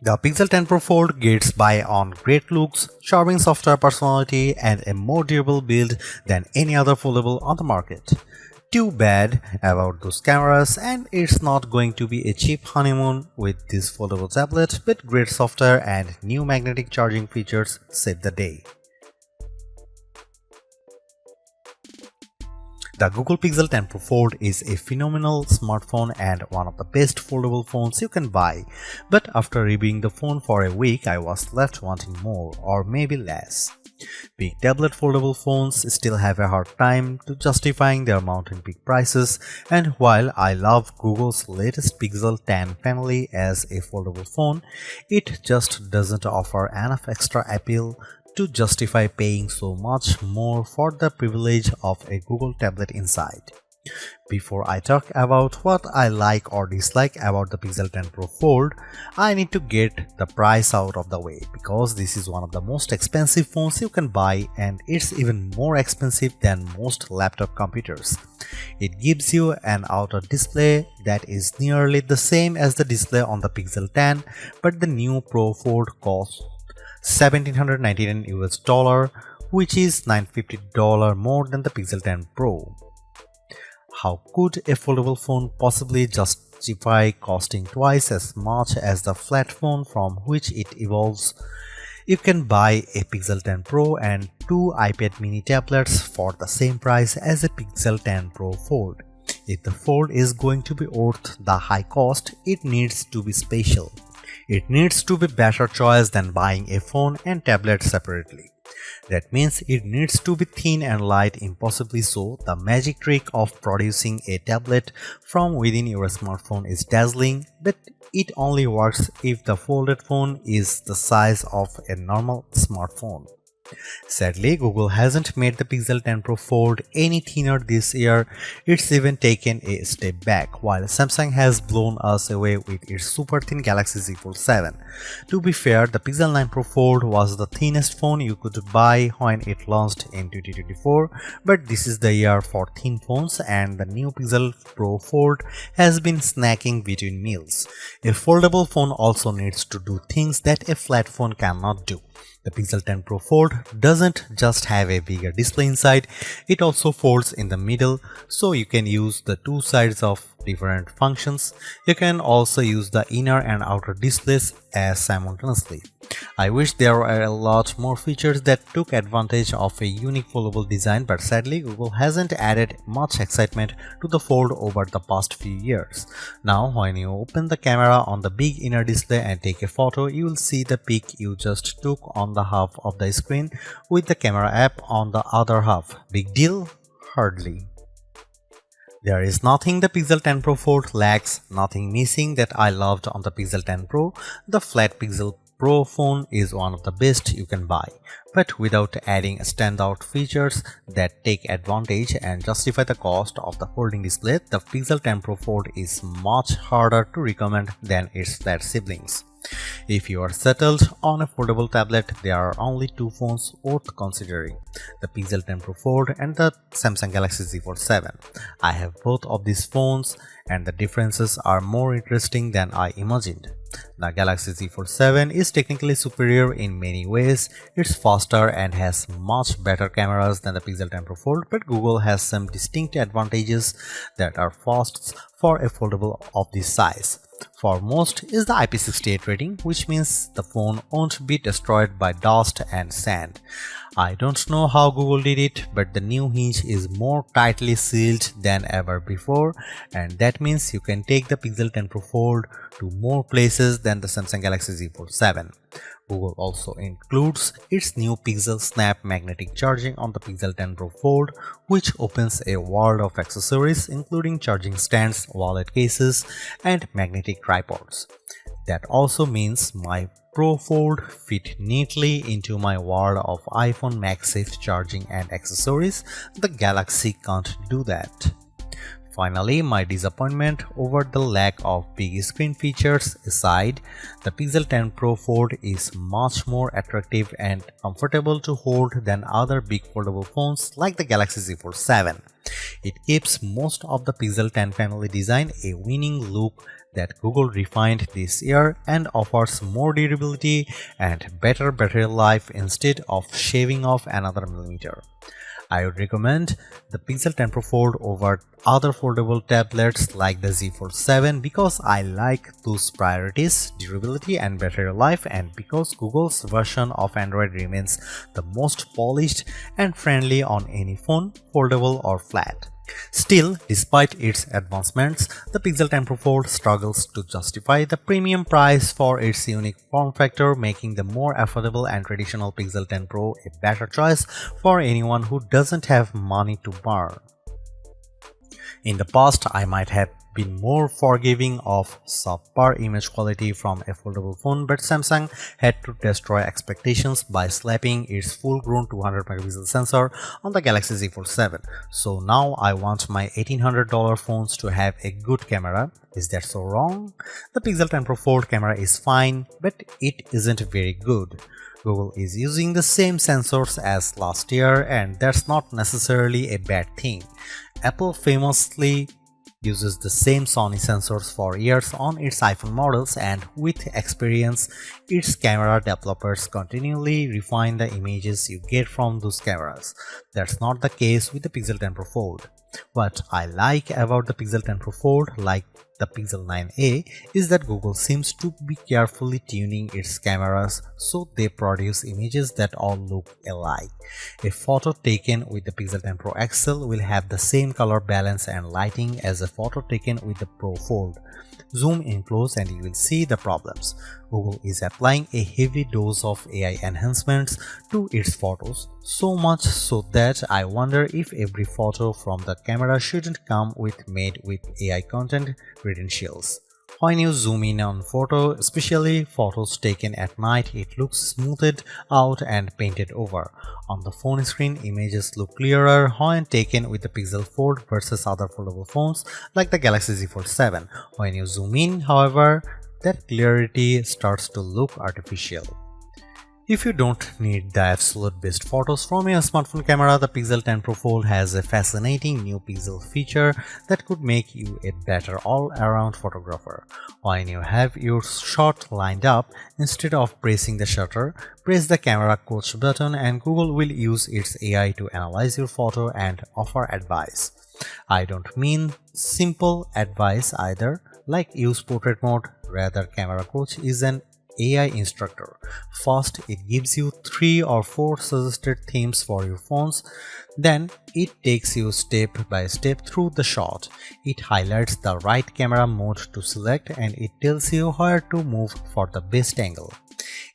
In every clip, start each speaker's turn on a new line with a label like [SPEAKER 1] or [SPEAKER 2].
[SPEAKER 1] The Pixel 10 Pro Fold gets by on great looks, charming software personality, and a more durable build than any other foldable on the market. Too bad about those cameras, and it's not going to be a cheap honeymoon with this foldable tablet, but great software and new magnetic charging features save the day. The Google Pixel 10 Pro Fold is a phenomenal smartphone and one of the best foldable phones you can buy, but after reviewing the phone for a week I was left wanting more or maybe less. Big tablet foldable phones still have a hard time to justifying their mountain peak prices, and while I love Google's latest Pixel 10 family as a foldable phone, it just doesn't offer enough extra appeal to justify paying so much more for the privilege of a Google tablet inside. Before I talk about what I like or dislike about the Pixel 10 Pro Fold, I need to get the price out of the way because this is one of the most expensive phones you can buy, and it's even more expensive than most laptop computers. It gives you an outer display that is nearly the same as the display on the Pixel 10, but the new Pro Fold costs $1,799 US, which is $950 more than the Pixel 10 Pro. How could a foldable phone possibly justify costing twice as much as the flat phone from which it evolves? You can buy a Pixel 10 Pro and two iPad mini tablets for the same price as a Pixel 10 Pro Fold. If the Fold is going to be worth the high cost, it needs to be special. It needs to be better choice than buying a phone and tablet separately. That means it needs to be thin and light, impossibly so. The magic trick of producing a tablet from within your smartphone is dazzling, but it only works if the folded phone is the size of a normal smartphone. Sadly, Google hasn't made the Pixel 10 Pro Fold any thinner this year. It's even taken a step back, while Samsung has blown us away with its super thin Galaxy Z Fold 7. To be fair, the Pixel 9 Pro Fold was the thinnest phone you could buy when it launched in 2024, but this is the year for thin phones, and the new Pixel Pro Fold has been snacking between meals. A foldable phone also needs to do things that a flat phone cannot do. The Pixel 10 Pro Fold doesn't just have a bigger display inside, it also folds in the middle, so you can use the two sides of different functions. You can also use the inner and outer displays as simultaneously. I wish there were a lot more features that took advantage of a unique foldable design, but sadly Google hasn't added much excitement to the Fold over the past few years. Now when you open the camera on the big inner display and take a photo, you will see the pic you just took on the half of the screen with the camera app on the other half. Big deal? Hardly. There is nothing the Pixel 10 Pro Fold lacks, nothing missing that I loved on the Pixel 10 Pro. The flat Pixel Pro phone is one of the best you can buy, but without adding standout features that take advantage and justify the cost of the folding display, the Pixel 10 Pro Fold is much harder to recommend than its flat siblings. If you are settled on a foldable tablet, there are only two phones worth considering: the Pixel 10 Pro Fold and the Samsung Galaxy Z Fold 7. I have both of these phones, and the differences are more interesting than I imagined. The Galaxy Z Fold 7 is technically superior in many ways. It's faster and has much better cameras than the Pixel 10 Pro Fold, but Google has some distinct advantages that are firsts for a foldable of this size. Foremost is the IP68 rating, which means the phone won't be destroyed by dust and sand. I don't know how Google did it, but the new hinge is more tightly sealed than ever before, and that means you can take the Pixel 10 Pro Fold to more places than the Samsung Galaxy Z Fold 7. Google also includes its new PixelSnap magnetic charging on the Pixel 10 Pro Fold, which opens a world of accessories including charging stands, wallet cases, and magnetic tripods. That also means my Pro Fold fit neatly into my world of iPhone MagSafe charging and accessories. The Galaxy can't do that. Finally, my disappointment over the lack of big screen features aside, the Pixel 10 Pro Fold is much more attractive and comfortable to hold than other big foldable phones like the Galaxy Z Fold 7. It keeps most of the Pixel 10 family design a winning look that Google refined this year and offers more durability and better battery life instead of shaving off another millimeter. I would recommend the Pixel 10 Pro Fold over other foldable tablets like the Z Fold 7 because I like those priorities, durability and battery life, and because Google's version of Android remains the most polished and friendly on any phone, foldable or flat. Still, despite its advancements, the Pixel 10 Pro Fold struggles to justify the premium price for its unique form factor, making the more affordable and traditional Pixel 10 Pro a better choice for anyone who doesn't have money to burn. In the past, I might have been more forgiving of subpar image quality from a foldable phone, but Samsung had to destroy expectations by slapping its full-grown 200 megapixel sensor on the Galaxy Z Fold 7. So now I want my $1,800 phones to have a good camera. Is that so wrong? The Pixel 10 Pro Fold camera is fine, but it isn't very good. Google is using the same sensors as last year, and that's not necessarily a bad thing. Apple famously uses the same Sony sensors for years on its iPhone models, and with experience, its camera developers continually refine the images you get from those cameras. That's not the case with the Pixel 10 Pro Fold. What I like about the Pixel 10 Pro Fold, like the Pixel 9a, is that Google seems to be carefully tuning its cameras so they produce images that all look alike. A photo taken with the Pixel 10 Pro XL will have the same color balance and lighting as a photo taken with the Pro Fold. Zoom in close and you will see the problems. Google is applying a heavy dose of AI enhancements to its photos, so much so that I wonder if every photo from the camera shouldn't come made with AI content credentials. When you zoom in on photo, especially photos taken at night, it looks smoothed out and painted over. On the phone screen, images look clearer when taken with the Pixel Fold versus other foldable phones like the Galaxy Z Fold 7. When you zoom in, however, that clarity starts to look artificial. If you don't need the absolute best photos from your smartphone camera, the Pixel 10 Pro Fold has a fascinating new pixel feature that could make you a better all-around photographer. When you have your shot lined up, instead of pressing the shutter, press the camera coach button and Google will use its AI to analyze your photo and offer advice. I don't mean simple advice either, like use portrait mode. Rather, camera coach is an AI instructor. First, it gives you 3 or 4 suggested themes for your phones. Then, it takes you step by step through the shot. It highlights the right camera mode to select and it tells you where to move for the best angle.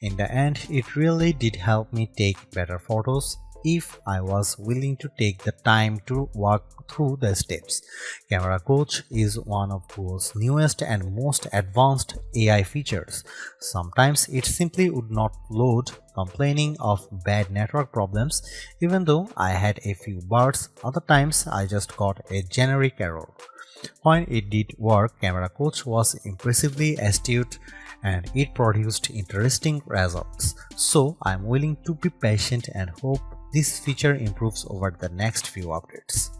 [SPEAKER 1] In the end, it really did help me take better photos if I was willing to take the time to walk through the steps. Camera Coach is one of Google's newest and most advanced AI features. Sometimes it simply would not load, complaining of bad network problems, even though I had a few bars. Other times I just got a generic error. When it did work, Camera Coach was impressively astute and it produced interesting results. So I'm willing to be patient and hope this feature improves over the next few updates.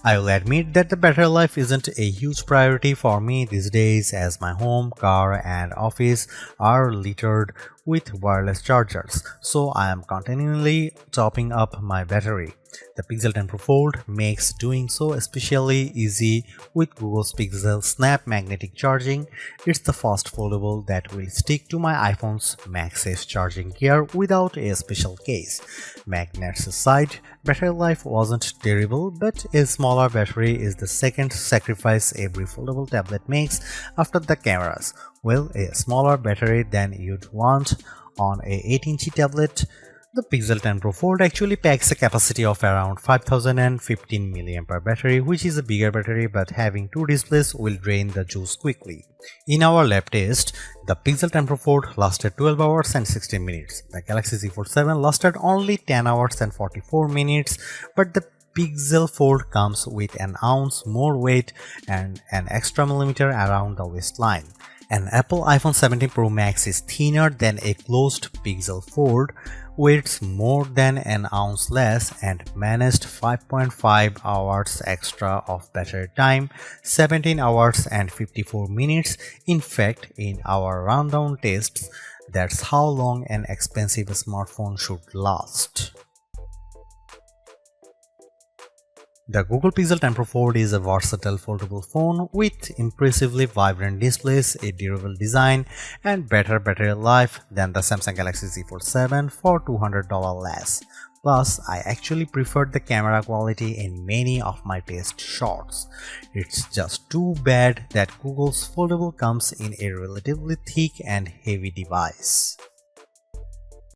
[SPEAKER 1] I will admit that the battery life isn't a huge priority for me these days, as my home, car and office are littered with wireless chargers, so I am continually topping up my battery. The Pixel 10 Pro Fold makes doing so especially easy with Google's PixelSnap magnetic charging. It's the first foldable that will stick to my iPhone's MagSafe charging gear without a special case. Magnets aside, battery life wasn't terrible, but a smaller battery is the second sacrifice every foldable tablet makes after the cameras. Well, a smaller battery than you'd want on a 8-inch tablet. The Pixel 10 Pro Fold actually packs a capacity of around 5015 mAh battery, which is a bigger battery, but having two displays will drain the juice quickly. In our lab test, the Pixel 10 Pro Fold lasted 12 hours and 16 minutes. The Galaxy Z Fold 7 lasted only 10 hours and 44 minutes, but the Pixel Fold comes with an ounce more weight and an extra millimeter around the waistline. An Apple iPhone 17 Pro Max is thinner than a closed Pixel Fold, weighs more than an ounce less, and managed 5.5 hours extra of battery time, 17 hours and 54 minutes. In fact, in our rundown tests, that's how long an expensive smartphone should last. The Google Pixel 10 Pro Fold is a versatile foldable phone with impressively vibrant displays, a durable design, and better battery life than the Samsung Galaxy Z Fold 7 for $200 less. Plus, I actually preferred the camera quality in many of my test shots. It's just too bad that Google's foldable comes in a relatively thick and heavy device.